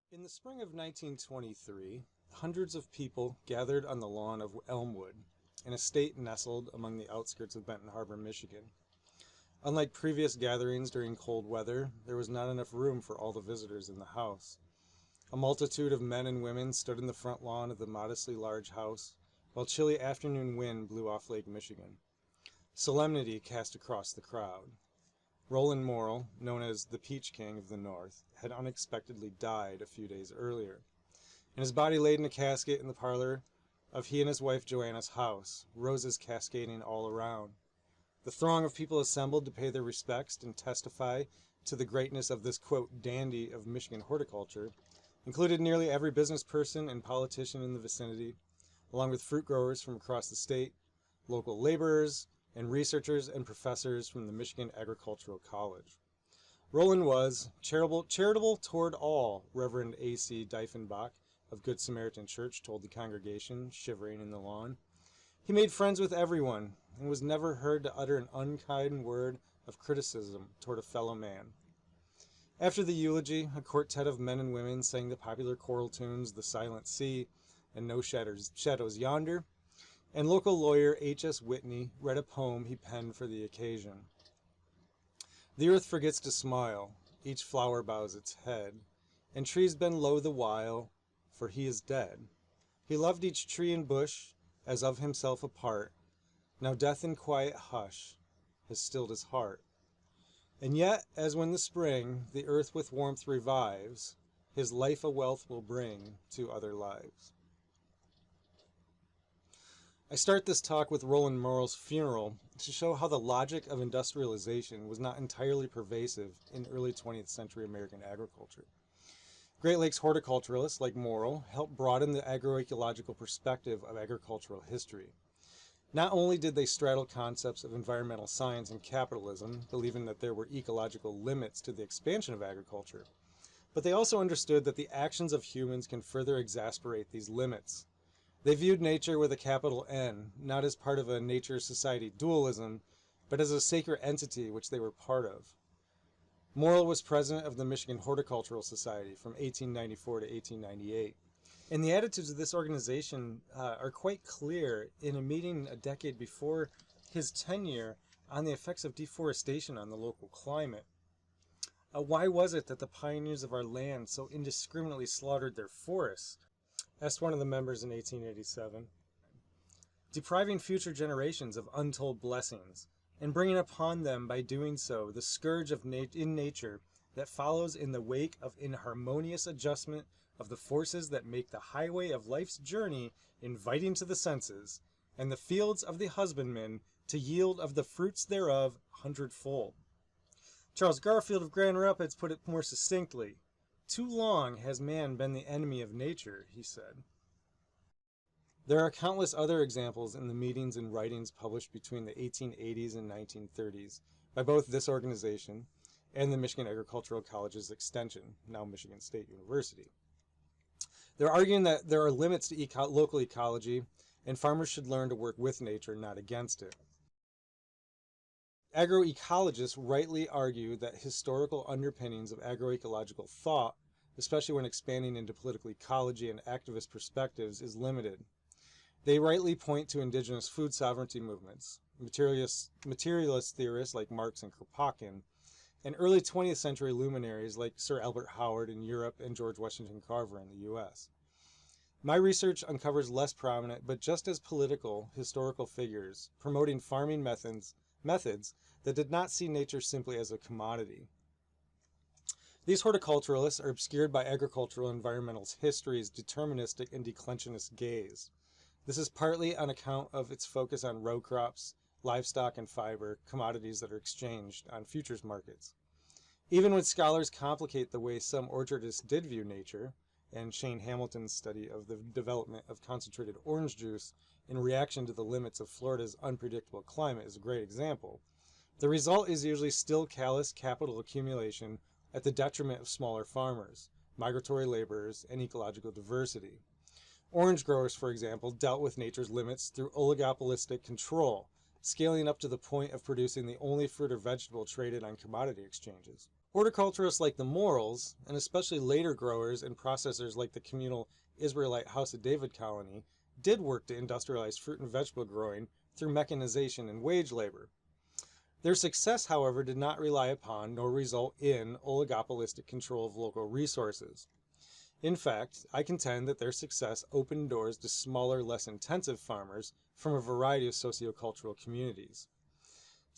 In the spring of 1923, hundreds of people gathered on the lawn of Elmwood, an estate nestled among the outskirts of Benton Harbor, Michigan. Unlike previous gatherings during cold weather, there was not enough room for all the visitors in the house. A multitude of men and women stood in the front lawn of the modestly large house, while chilly afternoon wind blew off Lake Michigan. Solemnity cast across the crowd. Roland Morrill, known as the Peach King of the North, had unexpectedly died a few days earlier, and his body laid in a casket in the parlor of he and his wife Joanna's house, roses cascading all around. The throng of people assembled to pay their respects and testify to the greatness of this, quote, dandy of Michigan horticulture included nearly every business person and politician in the vicinity, along with fruit growers from across the state, local laborers, and researchers and professors from the Michigan Agricultural College. Roland was charitable toward all, Reverend A.C. Diefenbach of Good Samaritan Church told the congregation, shivering in the lawn. He made friends with everyone and was never heard to utter an unkind word of criticism toward a fellow man. After the eulogy, a quartet of men and women sang the popular choral tunes The Silent Sea and No Shadows Yonder, and local lawyer H.S. Whitney read a poem he penned for the occasion. The earth forgets to smile, each flower bows its head, and trees bend low the while, for he is dead. He loved each tree and bush, as of himself a part. Now death in quiet hush has stilled his heart. And yet, as when the spring the earth with warmth revives, his life a wealth will bring to other lives. I start this talk with Roland Morrill's funeral to show how the logic of industrialization was not entirely pervasive in early 20th century American agriculture. Great Lakes horticulturalists like Morrill helped broaden the agroecological perspective of agricultural history. Not only did they straddle concepts of environmental science and capitalism, believing that there were ecological limits to the expansion of agriculture, but they also understood that the actions of humans can further exacerbate these limits. They viewed nature with a capital N, not as part of a nature-society dualism, but as a sacred entity which they were part of. Morrill was president of the Michigan Horticultural Society from 1894 to 1898. And the attitudes of this organization are quite clear in a meeting a decade before his tenure on the effects of deforestation on the local climate. Why was it that the pioneers of our land so indiscriminately slaughtered their forests? Asked one of the members in 1887. Depriving future generations of untold blessings, and bringing upon them by doing so the scourge of in nature that follows in the wake of inharmonious adjustment of the forces that make the highway of life's journey inviting to the senses, and the fields of the husbandman to yield of the fruits thereof hundredfold. Charles Garfield of Grand Rapids put it more succinctly. Too long has man been the enemy of nature, he said. There are countless other examples in the meetings and writings published between the 1880s and 1930s by both this organization and the Michigan Agricultural College's extension, now Michigan State University. They're arguing that there are limits to local ecology, and farmers should learn to work with nature, not against it. Agroecologists rightly argue that historical underpinnings of agroecological thought, especially when expanding into political ecology and activist perspectives, is limited. They rightly point to indigenous food sovereignty movements, materialist theorists like Marx and Kropotkin, and early 20th century luminaries like Sir Albert Howard in Europe and George Washington Carver in the U.S. My research uncovers less prominent, but just as political, historical figures promoting farming methods that did not see nature simply as a commodity. These horticulturalists are obscured by agricultural environmentalist history's deterministic and declensionist gaze. This is partly on account of its focus on row crops, livestock, and fiber, commodities that are exchanged on futures markets. Even when scholars complicate the way some orchardists did view nature, and Shane Hamilton's study of the development of concentrated orange juice in reaction to the limits of Florida's unpredictable climate is a great example, the result is usually still callous capital accumulation at the detriment of smaller farmers, migratory laborers, and ecological diversity. Orange growers, for example, dealt with nature's limits through oligopolistic control, scaling up to the point of producing the only fruit or vegetable traded on commodity exchanges. Horticulturists like the Morals, and especially later growers and processors like the communal Israelite House of David colony, did work to industrialize fruit and vegetable growing through mechanization and wage labor. Their success, however, did not rely upon nor result in oligopolistic control of local resources. In fact, I contend that their success opened doors to smaller, less intensive farmers from a variety of sociocultural communities.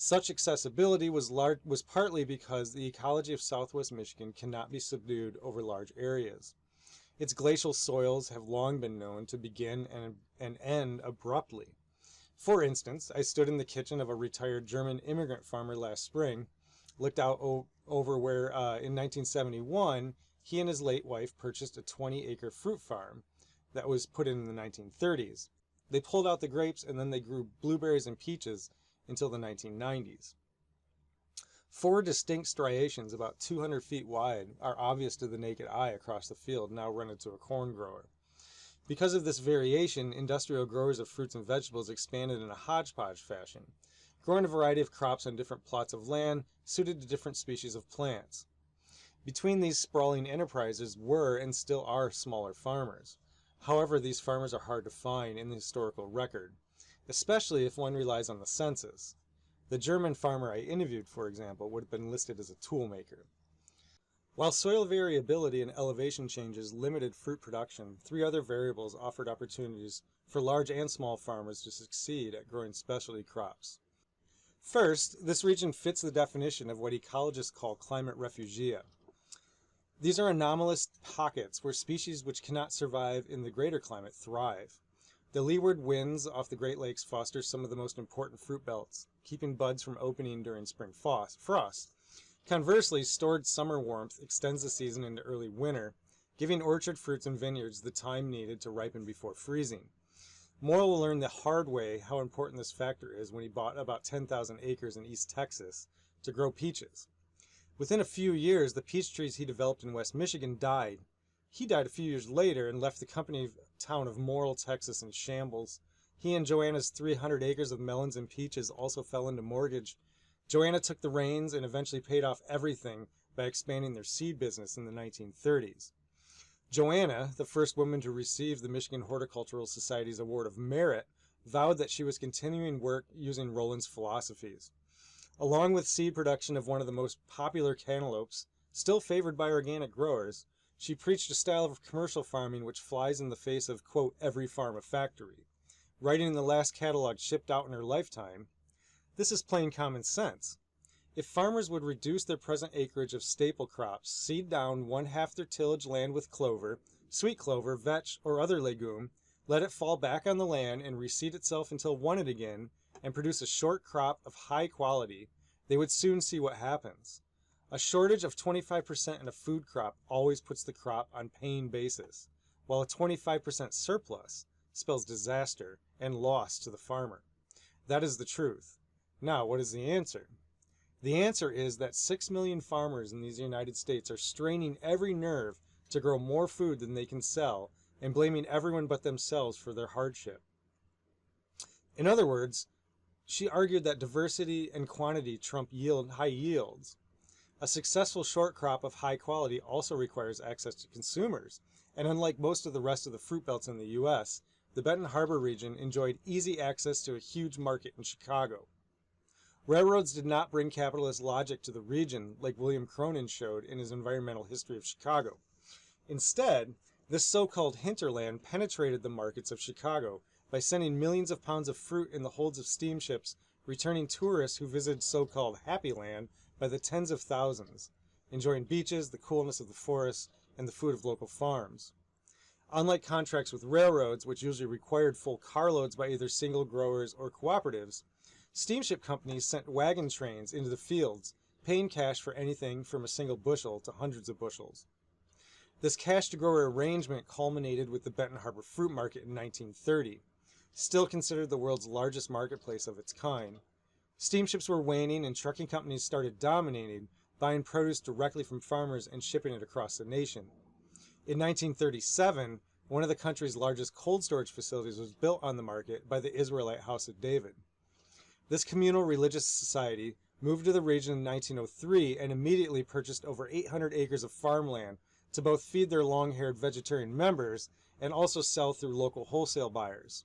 Such accessibility was partly because the ecology of southwest Michigan cannot be subdued over large areas. Its glacial soils have long been known to begin and end abruptly. For instance, I stood in the kitchen of a retired German immigrant farmer last spring, looked out over where in 1971 he and his late wife purchased a 20-acre fruit farm that was put in the 1930s. They pulled out the grapes and then they grew blueberries and peaches until the 1990s. 4 distinct striations about 200 feet wide are obvious to the naked eye across the field now rented to a corn grower. Because of this variation, industrial growers of fruits and vegetables expanded in a hodgepodge fashion, growing a variety of crops on different plots of land suited to different species of plants. Between these sprawling enterprises were and still are smaller farmers. However, these farmers are hard to find in the historical record, especially if one relies on the census. The German farmer I interviewed, for example, would have been listed as a toolmaker. While soil variability and elevation changes limited fruit production, 3 other variables offered opportunities for large and small farmers to succeed at growing specialty crops. First, this region fits the definition of what ecologists call climate refugia. These are anomalous pockets where species which cannot survive in the greater climate thrive. The leeward winds off the Great Lakes foster some of the most important fruit belts, keeping buds from opening during spring frost. Conversely, stored summer warmth extends the season into early winter, giving orchard fruits and vineyards the time needed to ripen before freezing. Morrill learned the hard way how important this factor is when he bought about 10,000 acres in East Texas to grow peaches. Within a few years, the peach trees he developed in West Michigan died. He died a few years later and left the company town of Morrill, Texas in shambles. He and Joanna's 300 acres of melons and peaches also fell into mortgage. Joanna took the reins and eventually paid off everything by expanding their seed business in the 1930s. Joanna, the first woman to receive the Michigan Horticultural Society's Award of Merit, vowed that she was continuing work using Rowland's philosophies. Along with seed production of one of the most popular cantaloupes, still favored by organic growers, she preached a style of commercial farming which flies in the face of, quote, every farm a factory. Writing in the last catalog shipped out in her lifetime, this is plain common sense. If farmers would reduce their present acreage of staple crops, seed down 1/2 their tillage land with clover, sweet clover, vetch, or other legume, let it fall back on the land and reseed itself until wanted again, and produce a short crop of high quality, they would soon see what happens. A shortage of 25% in a food crop always puts the crop on paying basis, while a 25% surplus spells disaster and loss to the farmer. That is the truth. Now, what is the answer? The answer is that 6 million farmers in these United States are straining every nerve to grow more food than they can sell and blaming everyone but themselves for their hardship. In other words, she argued that diversity and quantity trump high yields. A successful short crop of high quality also requires access to consumers, and unlike most of the rest of the fruit belts in the U.S., the Benton Harbor region enjoyed easy access to a huge market in Chicago. Railroads did not bring capitalist logic to the region like William Cronin showed in his Environmental History of Chicago. Instead, this so-called hinterland penetrated the markets of Chicago by sending millions of pounds of fruit in the holds of steamships, returning tourists who visited so-called Happy Land by the tens of thousands, enjoying beaches, the coolness of the forests, and the food of local farms. Unlike contracts with railroads, which usually required full carloads by either single growers or cooperatives, steamship companies sent wagon trains into the fields, paying cash for anything from a single bushel to hundreds of bushels. This cash-to-grower arrangement culminated with the Benton Harbor Fruit Market in 1930, still considered the world's largest marketplace of its kind. Steamships were waning and trucking companies started dominating, buying produce directly from farmers and shipping it across the nation. In 1937, one of the country's largest cold storage facilities was built on the market by the Israelite House of David. This communal religious society moved to the region in 1903 and immediately purchased over 800 acres of farmland to both feed their long-haired vegetarian members and also sell through local wholesale buyers.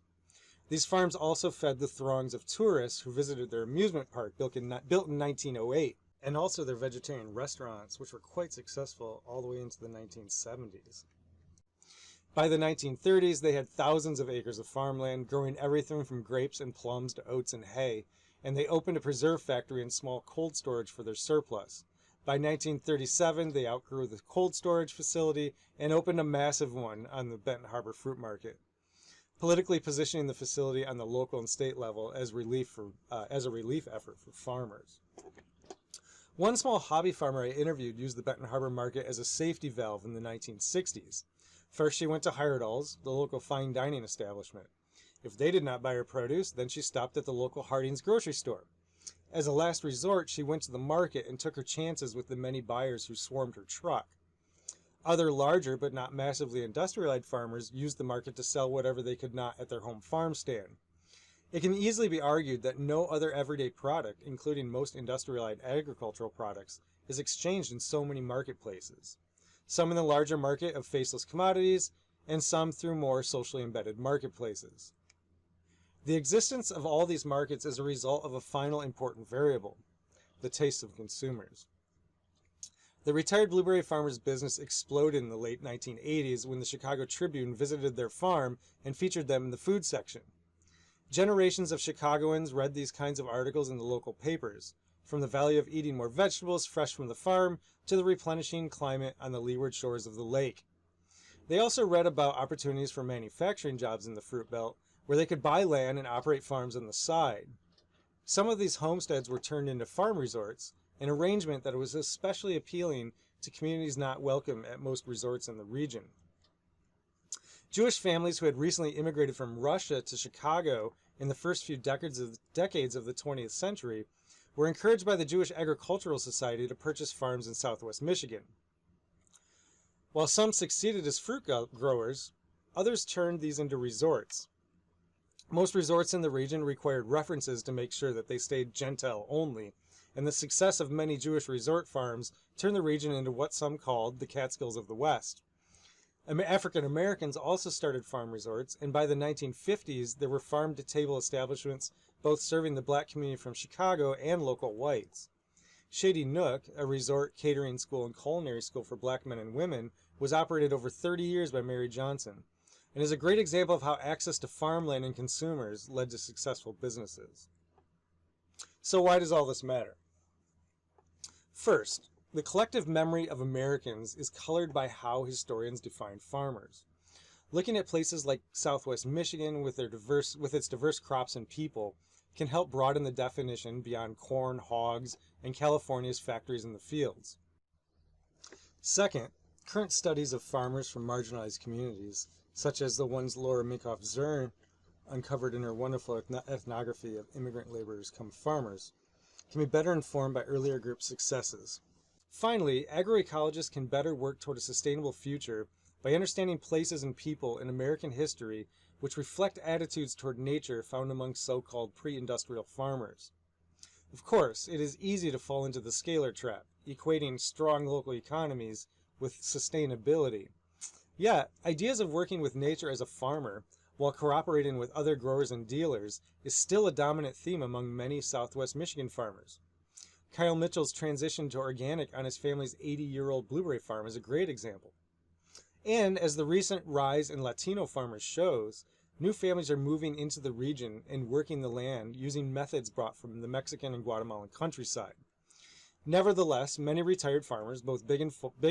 These farms also fed the throngs of tourists who visited their amusement park built in 1908, and also their vegetarian restaurants, which were quite successful all the way into the 1970s. By the 1930s, they had thousands of acres of farmland, growing everything from grapes and plums to oats and hay, and they opened a preserve factory and small cold storage for their surplus. By 1937, they outgrew the cold storage facility and opened a massive one on the Benton Harbor Fruit Market, politically positioning the facility on the local and state level as a relief effort for farmers. One small hobby farmer I interviewed used the Benton Harbor Market as a safety valve in the 1960s. First, she went to Heyerdahl's, the local fine dining establishment. If they did not buy her produce, then she stopped at the local Harding's grocery store. As a last resort, she went to the market and took her chances with the many buyers who swarmed her truck. Other larger but not massively industrialized farmers used the market to sell whatever they could not at their home farm stand. It can easily be argued that no other everyday product, including most industrialized agricultural products, is exchanged in so many marketplaces. Some in the larger market of faceless commodities, and some through more socially embedded marketplaces. The existence of all these markets is a result of a final important variable: the tastes of consumers. The retired blueberry farmers' business exploded in the late 1980s when the Chicago Tribune visited their farm and featured them in the food section. Generations of Chicagoans read these kinds of articles in the local papers, from the value of eating more vegetables fresh from the farm to the replenishing climate on the leeward shores of the lake. They also read about opportunities for manufacturing jobs in the fruit belt, where they could buy land and operate farms on the side. Some of these homesteads were turned into farm resorts, an arrangement that was especially appealing to communities not welcome at most resorts in the region. Jewish families who had recently immigrated from Russia to Chicago in the first few decades of the 20th century were encouraged by the Jewish Agricultural Society to purchase farms in southwest Michigan. While some succeeded as fruit growers, others turned these into resorts. Most resorts in the region required references to make sure that they stayed Gentile only, and the success of many Jewish resort farms turned the region into what some called the Catskills of the West. African Americans also started farm resorts, and by the 1950s there were farm-to-table establishments both serving the black community from Chicago and local whites. Shady Nook, a resort, catering school, and culinary school for black men and women, was operated over 30 years by Mary Johnson, and is a great example of how access to farmland and consumers led to successful businesses. So why does all this matter? First, the collective memory of Americans is colored by how historians define farmers. Looking at places like southwest Michigan with its diverse crops and people can help broaden the definition beyond corn, hogs, and California's factories in the fields. Second, current studies of farmers from marginalized communities, such as the ones Laura Minkoff-Zern uncovered in her wonderful ethnography of immigrant laborers come farmers, can be better informed by earlier group successes. Finally, agroecologists can better work toward a sustainable future by understanding places and people in American history which reflect attitudes toward nature found among so-called pre-industrial farmers. Of course, it is easy to fall into the scalar trap, equating strong local economies with sustainability. Yet, ideas of working with nature as a farmer, while cooperating with other growers and dealers, is still a dominant theme among many Southwest Michigan farmers. Kyle Mitchell's transition to organic on his family's 80-year-old blueberry farm is a great example. And as the recent rise in Latino farmers shows, new families are moving into the region and working the land using methods brought from the Mexican and Guatemalan countryside. Nevertheless, many retired farmers, both big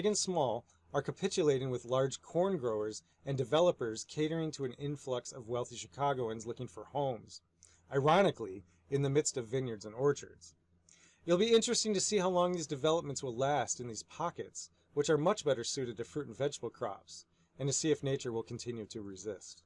and small, are capitulating with large corn growers and developers catering to an influx of wealthy Chicagoans looking for homes, ironically, in the midst of vineyards and orchards. It'll be interesting to see how long these developments will last in these pockets, which are much better suited to fruit and vegetable crops, and to see if nature will continue to resist.